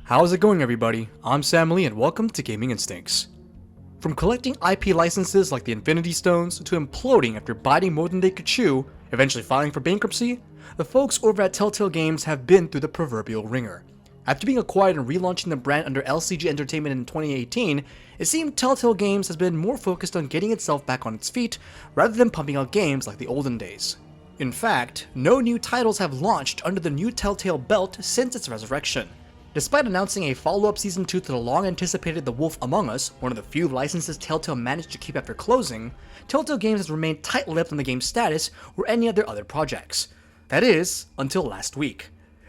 How's it going, everybody? I'm Sam Lee and welcome to Gaming Instincts. From collecting IP licenses like the Infinity Stones to imploding after biting more than they could chew, eventually filing for bankruptcy, the folks over at Telltale Games have been through the proverbial ringer. After being acquired and relaunching the brand under LCG Entertainment in 2018, it seemed Telltale Games has been more focused on getting itself back on its feet rather than pumping out games like the olden days. In fact, no new titles have launched under the new Telltale belt since its resurrection. Despite announcing a follow-up Season 2 to the long-anticipated The Wolf Among Us, one of the few licenses Telltale managed to keep after closing, Telltale Games has remained tight-lipped on the game's status or any of their other projects. That is, until last week.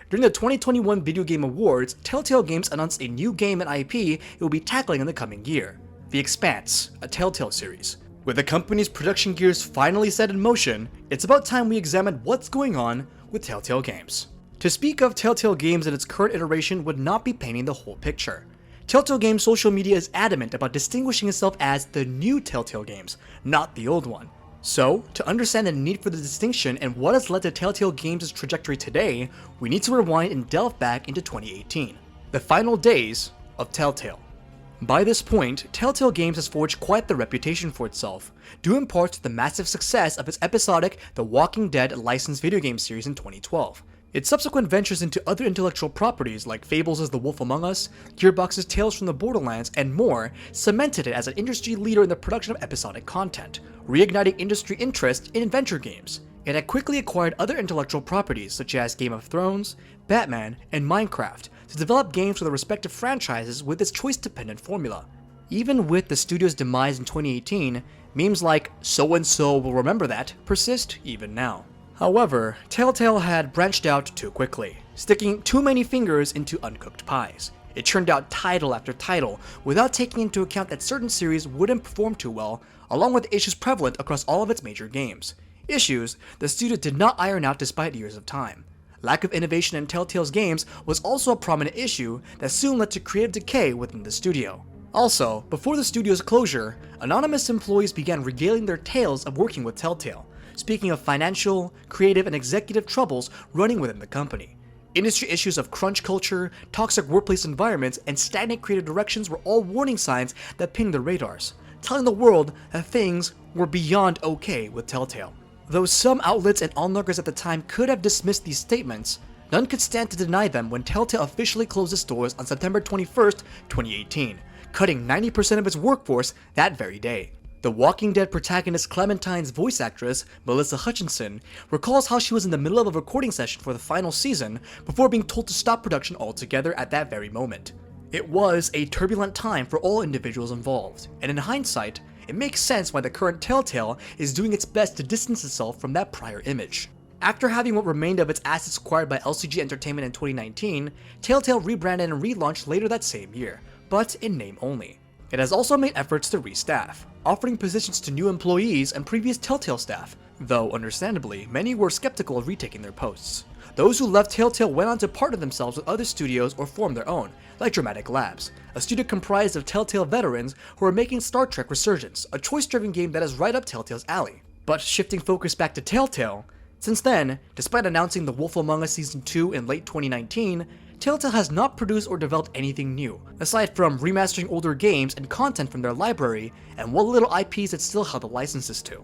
During the 2021 Video Game Awards, Telltale Games announced a new game and IP it will be tackling in the coming year, The Expanse, a Telltale series. With the company's production gears finally set in motion, it's about time we examine what's going on with Telltale Games. To speak of Telltale Games in its current iteration would not be painting the whole picture. Telltale Games social media is adamant about distinguishing itself as the new Telltale Games, not the old one. So, to understand the need for the distinction and what has led to Telltale Games' trajectory today, we need to rewind and delve back into 2018, the final days of Telltale. By this point, Telltale Games has forged quite the reputation for itself, due in part to the massive success of its episodic The Walking Dead licensed video game series in 2012. Its subsequent ventures into other intellectual properties like Fables' The Wolf Among Us, Gearbox's Tales from the Borderlands, and more cemented it as an industry leader in the production of episodic content, reigniting industry interest in adventure games. It had quickly acquired other intellectual properties such as Game of Thrones, Batman, and Minecraft to develop games for the respective franchises with its choice-dependent formula. Even with the studio's demise in 2018, memes like "so-and-so will remember that" persist even now. However, Telltale had branched out too quickly, sticking too many fingers into uncooked pies. It churned out title after title without taking into account that certain series wouldn't perform too well, along with issues prevalent across all of its major games. Issues the studio did not iron out despite years of time. Lack of innovation in Telltale's games was also a prominent issue that soon led to creative decay within the studio. Also, before the studio's closure, anonymous employees began regaling their tales of working with Telltale, speaking of financial, creative, and executive troubles running within the company. Industry issues of crunch culture, toxic workplace environments, and stagnant creative directions were all warning signs that pinged the radars, telling the world that things were beyond okay with Telltale. Though some outlets and onlookers at the time could have dismissed these statements, none could stand to deny them when Telltale officially closed its doors on September 21st, 2018, cutting 90% of its workforce that very day. The Walking Dead protagonist Clementine's voice actress, Melissa Hutchinson, recalls how she was in the middle of a recording session for the final season before being told to stop production altogether at that very moment. It was a turbulent time for all individuals involved, and in hindsight, it makes sense why the current Telltale is doing its best to distance itself from that prior image. After having what remained of its assets acquired by LCG Entertainment in 2019, Telltale rebranded and relaunched later that same year, but in name only. It has also made efforts to restaff, offering positions to new employees and previous Telltale staff, though understandably, many were skeptical of retaking their posts. Those who left Telltale went on to partner themselves with other studios or form their own, like Dramatic Labs, a studio comprised of Telltale veterans who are making Star Trek Resurgence, a choice-driven game that is right up Telltale's alley. But shifting focus back to Telltale, since then, despite announcing The Wolf Among Us Season 2 in late 2019, Telltale has not produced or developed anything new, aside from remastering older games and content from their library and what little IPs it still held the licenses to.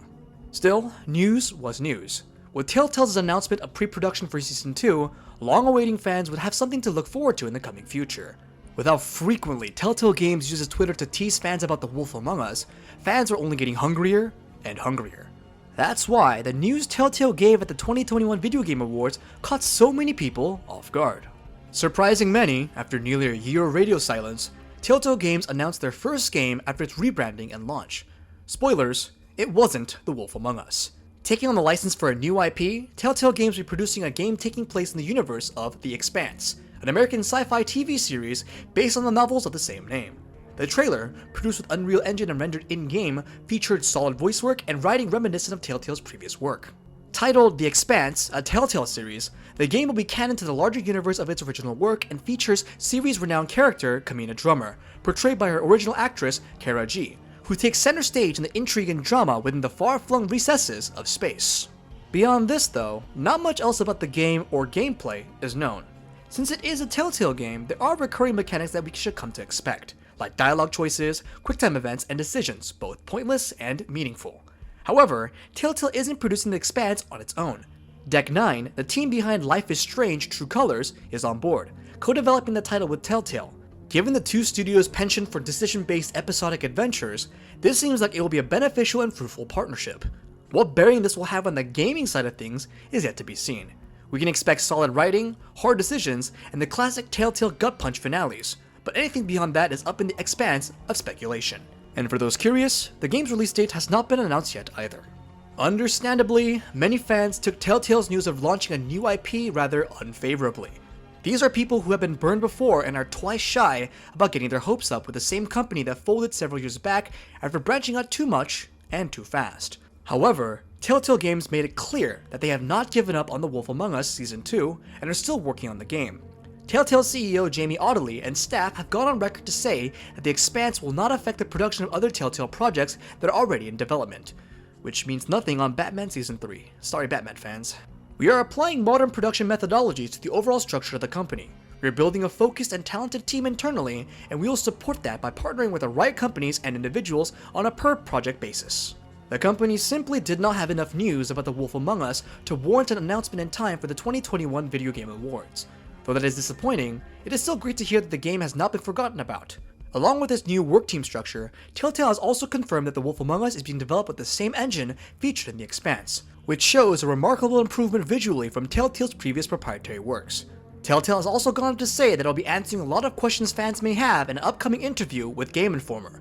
Still, news was news. With Telltale's announcement of pre-production for Season 2, long-awaiting fans would have something to look forward to in the coming future. With how frequently Telltale Games uses Twitter to tease fans about The Wolf Among Us, fans are only getting hungrier and hungrier. That's why the news Telltale gave at the 2021 Video Game Awards caught so many people off guard. Surprising many, after nearly a year of radio silence, Telltale Games announced their first game after its rebranding and launch. Spoilers, it wasn't The Wolf Among Us. Taking on the license for a new IP, Telltale Games will be producing a game taking place in the universe of The Expanse, an American sci-fi TV series based on the novels of the same name. The trailer, produced with Unreal Engine and rendered in-game, featured solid voice work and writing reminiscent of Telltale's previous work. Titled The Expanse, a Telltale series, the game will be canon to the larger universe of its original work and features series-renowned character Kamina Drummer, portrayed by her original actress Kara G, who takes center stage in the intrigue and drama within the far-flung recesses of space. Beyond this though, not much else about the game or gameplay is known. Since it is a Telltale game, there are recurring mechanics that we should come to expect, like dialogue choices, quicktime events, and decisions, both pointless and meaningful. However, Telltale isn't producing the Expanse on its own. Deck 9, the team behind Life is Strange: True Colors, is on board, co-developing the title with Telltale. Given the two studios' penchant for decision-based episodic adventures, this seems like it will be a beneficial and fruitful partnership. What bearing this will have on the gaming side of things is yet to be seen. We can expect solid writing, hard decisions, and the classic Telltale gut punch finales, but anything beyond that is up in the expanse of speculation. And for those curious, the game's release date has not been announced yet either. Understandably, many fans took Telltale's news of launching a new IP rather unfavorably. These are people who have been burned before and are twice shy about getting their hopes up with the same company that folded several years back after branching out too much and too fast. However, Telltale Games made it clear that they have not given up on The Wolf Among Us Season 2 and are still working on the game. Telltale CEO Jamie Audley and staff have gone on record to say that the Expanse will not affect the production of other Telltale projects that are already in development, which means nothing on Batman Season 3. Sorry, Batman fans. We are applying modern production methodologies to the overall structure of the company. We are building a focused and talented team internally, and we will support that by partnering with the right companies and individuals on a per-project basis. The company simply did not have enough news about The Wolf Among Us to warrant an announcement in time for the 2021 Video Game Awards. Though that is disappointing, it is still great to hear that the game has not been forgotten about. Along with this new work team structure, Telltale has also confirmed that The Wolf Among Us is being developed with the same engine featured in The Expanse, which shows a remarkable improvement visually from Telltale's previous proprietary works. Telltale has also gone on to say that it'll be answering a lot of questions fans may have in an upcoming interview with Game Informer.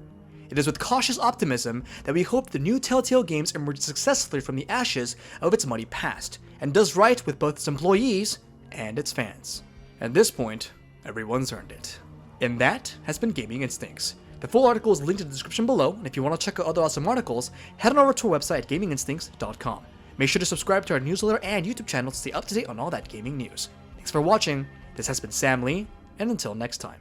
It is with cautious optimism that we hope the new Telltale Games emerges successfully from the ashes of its muddy past, and does right with both its employees and its fans. At this point, everyone's earned it. And that has been Gaming Instincts. The full article is linked in the description below, and if you want to check out other awesome articles, head on over to our website at gaminginstincts.com. Make sure to subscribe to our newsletter and YouTube channel to stay up to date on all that gaming news. Thanks for watching, this has been Sam Lee, and until next time.